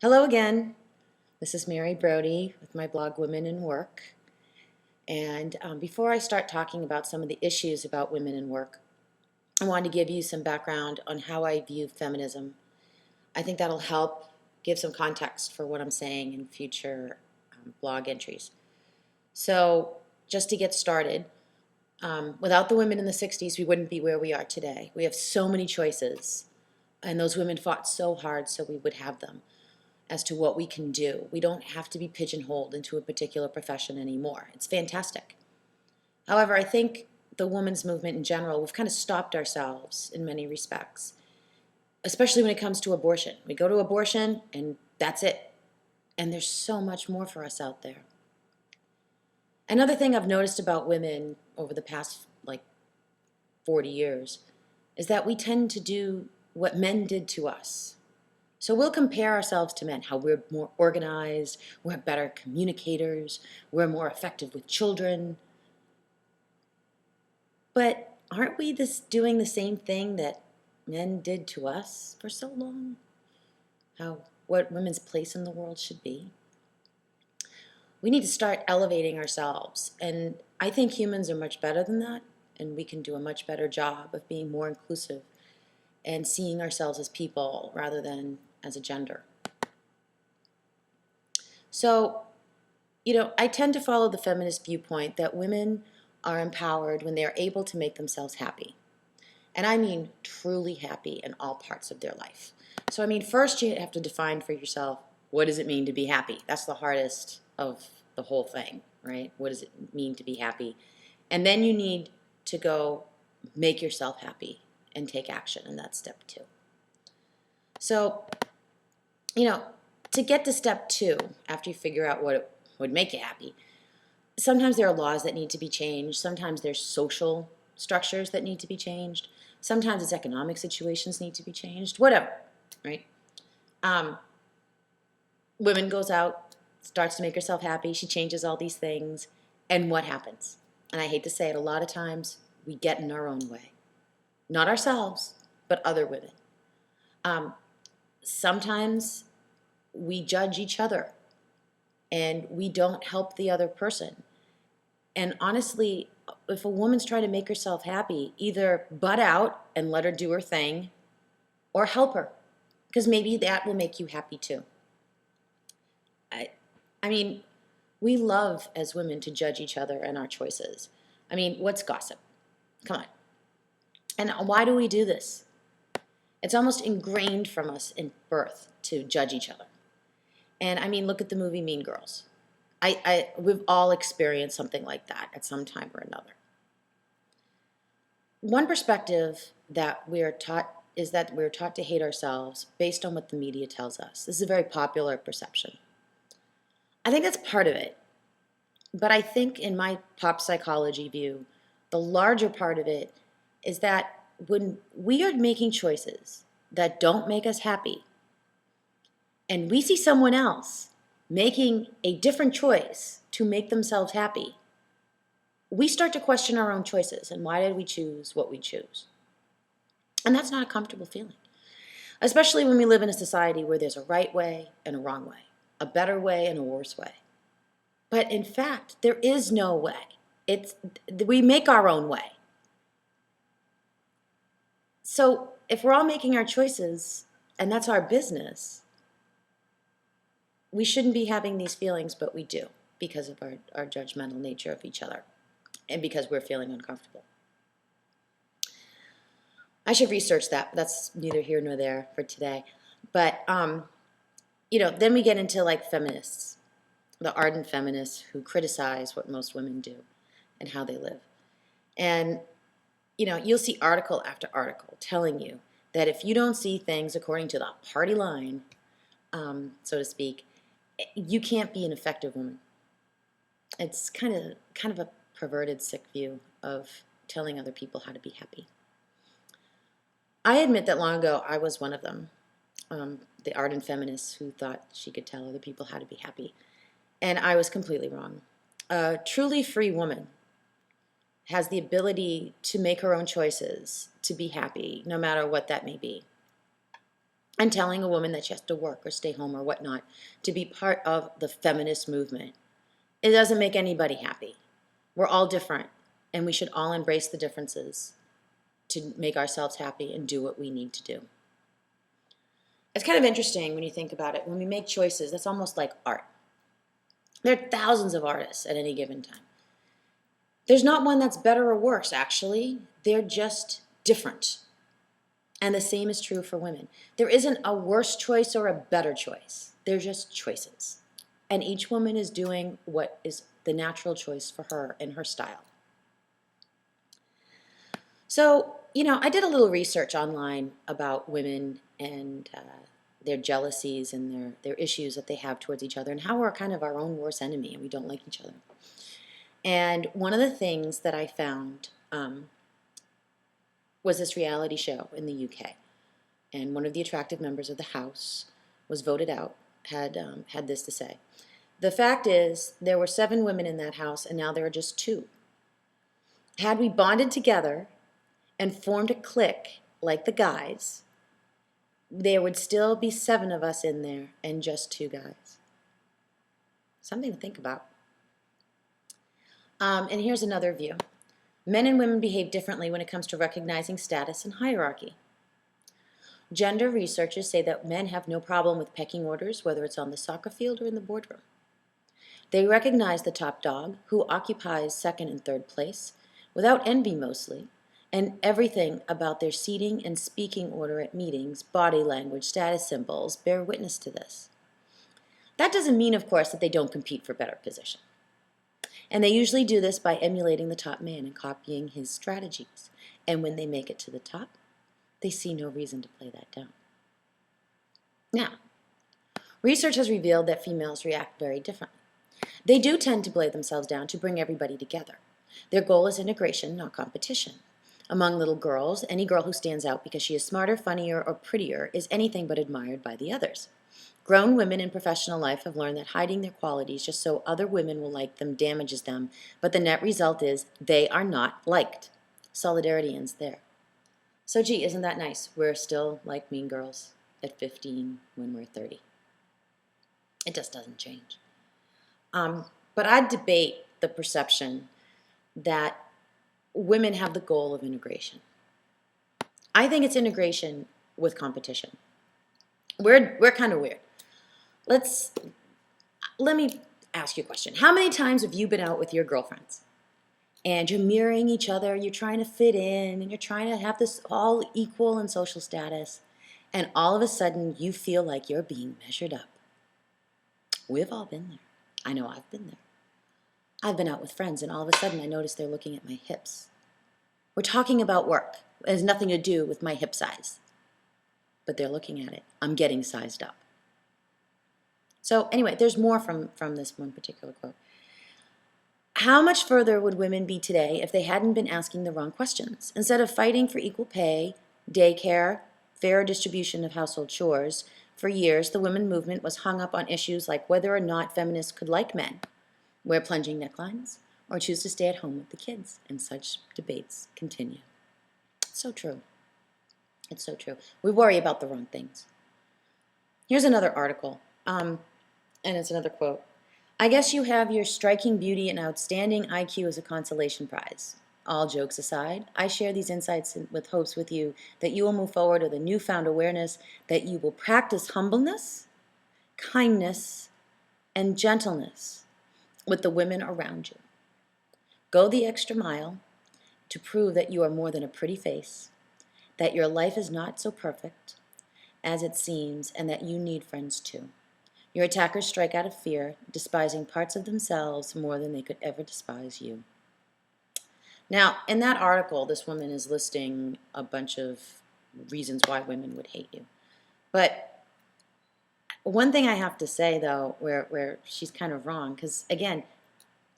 Hello again. This is Mary Brody with my blog Women in Work. And before I start talking about some of the issues about women in work, I wanted to give you some background on how I view feminism. I think that'll help give some context for what I'm saying in future blog entries. So, just to get started, without the women in the 60s, we wouldn't be where we are today. We have so many choices, and those women fought so hard so we would have them as to what we can do. We don't have to be pigeonholed into a particular profession anymore. It's fantastic. However, I think the women's movement in general, we've kind of stopped ourselves in many respects, especially when it comes to abortion. We go to abortion and that's it. And there's so much more for us out there. Another thing I've noticed about women over the past 40 years is that we tend to do what men did to us. So we'll compare ourselves to men, how we're more organized, we're better communicators, we're more effective with children. But aren't we doing the same thing that men did to us for so long? What women's place in the world should be? We need to start elevating ourselves, and I think humans are much better than that, and we can do a much better job of being more inclusive and seeing ourselves as people rather than as a gender. So, I tend to follow the feminist viewpoint that women are empowered when they are able to make themselves happy. And I mean truly happy in all parts of their life. So, first you have to define for yourself, what does it mean to be happy? That's the hardest of the whole thing, right? What does it mean to be happy? And then you need to go make yourself happy and take action, and that's step 2. So, to get to step 2, after you figure out what would make you happy, sometimes there are laws that need to be changed. Sometimes there's social structures that need to be changed. Sometimes it's economic situations need to be changed. Whatever, right? Women goes out, starts to make herself happy. She changes all these things. And what happens? And I hate to say it, a lot of times we get in our own way. Not ourselves, but other women. Sometimes we judge each other and we don't help the other person. And honestly, if a woman's trying to make herself happy, either butt out and let her do her thing or help her, because maybe that will make you happy too. I mean, we love as women to judge each other and our choices. What's gossip? Come on. And why do we do this? It's almost ingrained from us in birth to judge each other. And look at the movie Mean Girls. We've all experienced something like that at some time or another. One perspective that we are taught is that we're taught to hate ourselves based on what the media tells us. This is a very popular perception. I think that's part of it. But I think in my pop psychology view, the larger part of it is that when we are making choices that don't make us happy, and we see someone else making a different choice to make themselves happy, we start to question our own choices and why did we choose what we choose? And that's not a comfortable feeling, especially when we live in a society where there's a right way and a wrong way, a better way and a worse way. But in fact, there is no way. We make our own way. So if we're all making our choices and that's our business, we shouldn't be having these feelings, but we do because of our judgmental nature of each other and because we're feeling uncomfortable. I should research that, but that's neither here nor there for today. But, then we get into feminists, the ardent feminists who criticize what most women do and how they live. And, you'll see article after article telling you that if you don't see things according to the party line, so to speak, you can't be an effective woman. It's kind of a perverted, sick view of telling other people how to be happy. I admit that long ago I was one of them, the ardent feminist who thought she could tell other people how to be happy. And I was completely wrong. A truly free woman has the ability to make her own choices, to be happy, no matter what that may be. and telling a woman that she has to work or stay home or whatnot to be part of the feminist movement. It doesn't make anybody happy. We're all different, and we should all embrace the differences to make ourselves happy and do what we need to do. It's kind of interesting when you think about it. When we make choices, that's almost like art. There are thousands of artists at any given time. There's not one that's better or worse, actually. They're just different. And the same is true for women. There isn't a worse choice or a better choice. They're just choices. And each woman is doing what is the natural choice for her in her style. So, I did a little research online about women and their jealousies and their issues that they have towards each other and how we're kind of our own worst enemy and we don't like each other. And one of the things that I found was this reality show in the UK. And one of the attractive members of the House was voted out, had this to say. The fact is, there were 7 women in that house, and now there are just 2. Had we bonded together and formed a clique like the guys, there would still be 7 of us in there and just 2 guys. Something to think about. And here's another view. Men and women behave differently when it comes to recognizing status and hierarchy. Gender researchers say that men have no problem with pecking orders, whether it's on the soccer field or in the boardroom. They recognize the top dog, who occupies second and third place, without envy mostly, and everything about their seating and speaking order at meetings, body language, status symbols, bear witness to this. That doesn't mean, of course, that they don't compete for better position. And they usually do this by emulating the top man and copying his strategies. And when they make it to the top, they see no reason to play that down. Now, research has revealed that females react very differently. They do tend to play themselves down to bring everybody together. Their goal is integration, not competition. Among little girls, any girl who stands out because she is smarter, funnier, or prettier is anything but admired by the others. Grown women in professional life have learned that hiding their qualities just so other women will like them damages them, but the net result is they are not liked. Solidarity ends there. So gee, isn't that nice? We're still like mean girls at 15 when we're 30. It just doesn't change. But I debate the perception that women have the goal of integration. I think it's integration with competition. We're kind of weird. Let me ask you a question. How many times have you been out with your girlfriends and you're mirroring each other, you're trying to fit in, and you're trying to have this all equal in social status, and all of a sudden you feel like you're being measured up? We've all been there. I know I've been there. I've been out with friends, and all of a sudden I notice they're looking at my hips. We're talking about work. It has nothing to do with my hip size. But they're looking at it. I'm getting sized up. So anyway, there's more from this one particular quote. How much further would women be today if they hadn't been asking the wrong questions? Instead of fighting for equal pay, daycare, fair distribution of household chores, for years the women movement was hung up on issues like whether or not feminists could like men, wear plunging necklines, or choose to stay at home with the kids, and such debates continue. It's so true. It's so true. We worry about the wrong things. Here's another article, and it's another quote. I guess you have your striking beauty and outstanding IQ as a consolation prize. All jokes aside, I share these insights with hopes with you that you will move forward with a newfound awareness that you will practice humbleness, kindness, and gentleness with the women around you. Go the extra mile to prove that you are more than a pretty face, that your life is not so perfect as it seems, and that you need friends too. Your attackers strike out of fear, despising parts of themselves more than they could ever despise you. Now, in that article, this woman is listing a bunch of reasons why women would hate you. But one thing I have to say, though, where she's kind of wrong, because, again,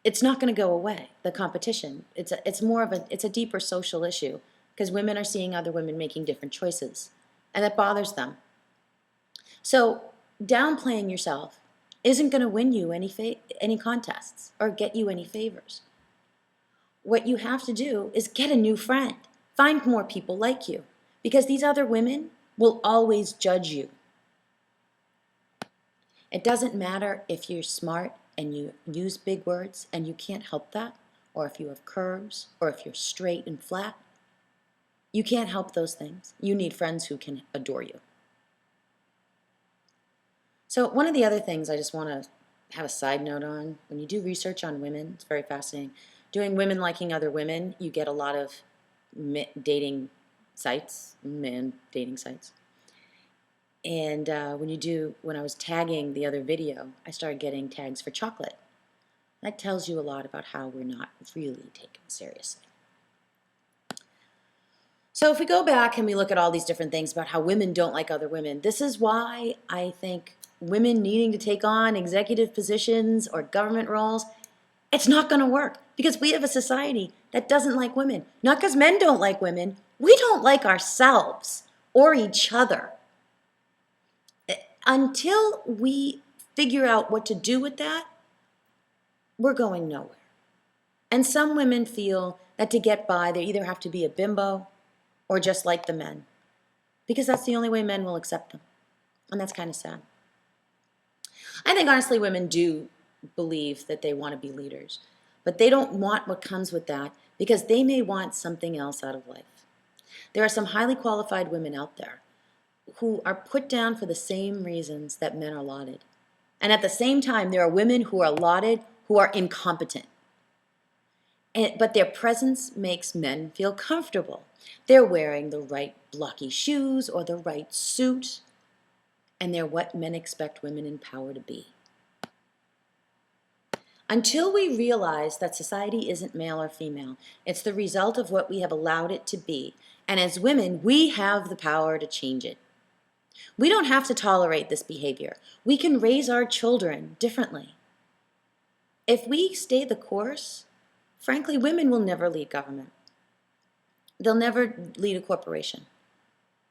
it's not going to go away, the competition. It's a deeper social issue, because women are seeing other women making different choices, and that bothers them. So downplaying yourself isn't going to win you any contests or get you any favors. What you have to do is get a new friend. Find more people like you. Because these other women, will always judge you. It doesn't matter if you're smart and you use big words and you can't help that, or if you have curves, or if you're straight and flat. You can't help those things. You need friends who can adore you. So one of the other things I just want to have a side note on, when you do research on women, it's very fascinating. Doing women liking other women, you get a lot of dating sites, man dating sites. And when I was tagging the other video, I started getting tags for chocolate. That tells you a lot about how we're not really taken seriously. So if we go back and we look at all these different things about how women don't like other women, this is why I think women needing to take on executive positions or government roles, it's not going to work, because we have a society that doesn't like women. Not because men don't like women, we don't like ourselves or each other. Until we figure out what to do with that, we're going nowhere. And some women feel that to get by, they either have to be a bimbo or just like the men, because that's the only way men will accept them. And that's kind of sad. I think honestly women do believe that they want to be leaders, but they don't want what comes with that, because they may want something else out of life. There are some highly qualified women out there who are put down for the same reasons that men are lauded. And at the same time, there are women who are lauded who are incompetent. But their presence makes men feel comfortable. They're wearing the right blocky shoes or the right suit, and they're what men expect women in power to be. Until we realize that society isn't male or female, it's the result of what we have allowed it to be. And as women, we have the power to change it. We don't have to tolerate this behavior. We can raise our children differently. If we stay the course, frankly, women will never lead government. They'll never lead a corporation.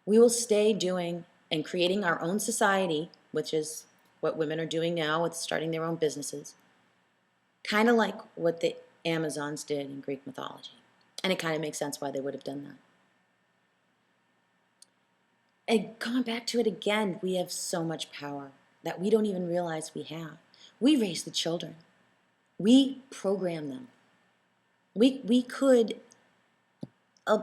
We will stay doing and creating our own society, which is what women are doing now with starting their own businesses, kind of like what the Amazons did in Greek mythology. And it kind of makes sense why they would have done that. And going back to it again, we have so much power that we don't even realize we have. We raise the children. We program them. We could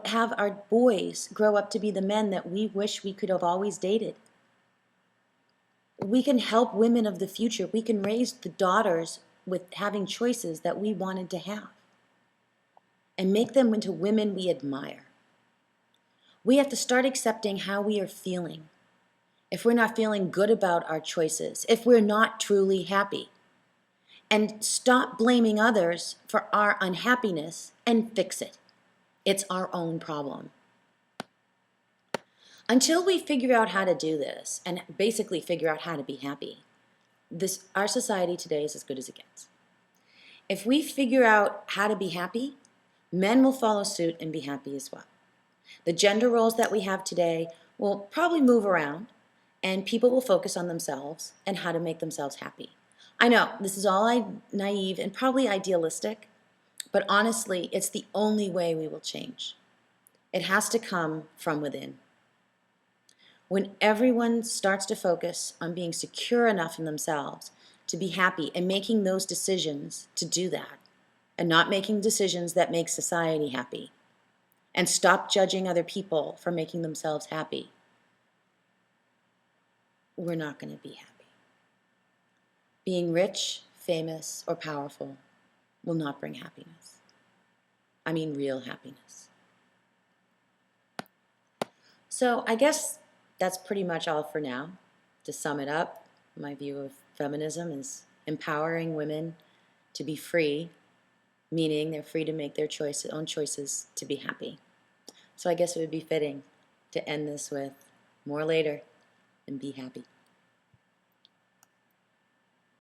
have our boys grow up to be the men that we wish we could have always dated. We can help women of the future. We can raise the daughters with having choices that we wanted to have and make them into women we admire. We have to start accepting how we are feeling. If we're not feeling good about our choices, if we're not truly happy, and stop blaming others for our unhappiness and fix it. It's our own problem. Until we figure out how to do this and basically figure out how to be happy, our society today is as good as it gets. If we figure out how to be happy, men will follow suit and be happy as well. The gender roles that we have today will probably move around, and people will focus on themselves and how to make themselves happy. I know, this is all naive and probably idealistic, but honestly, it's the only way we will change. It has to come from within. When everyone starts to focus on being secure enough in themselves to be happy and making those decisions to do that, and not making decisions that make society happy, and stop judging other people for making themselves happy, we're not going to be happy. Being rich, famous, or powerful will not bring happiness. I mean real happiness. So I guess that's pretty much all for now. To sum it up, my view of feminism is empowering women to be free, meaning they're free to make their own choices to be happy. So I guess it would be fitting to end this with more later and be happy.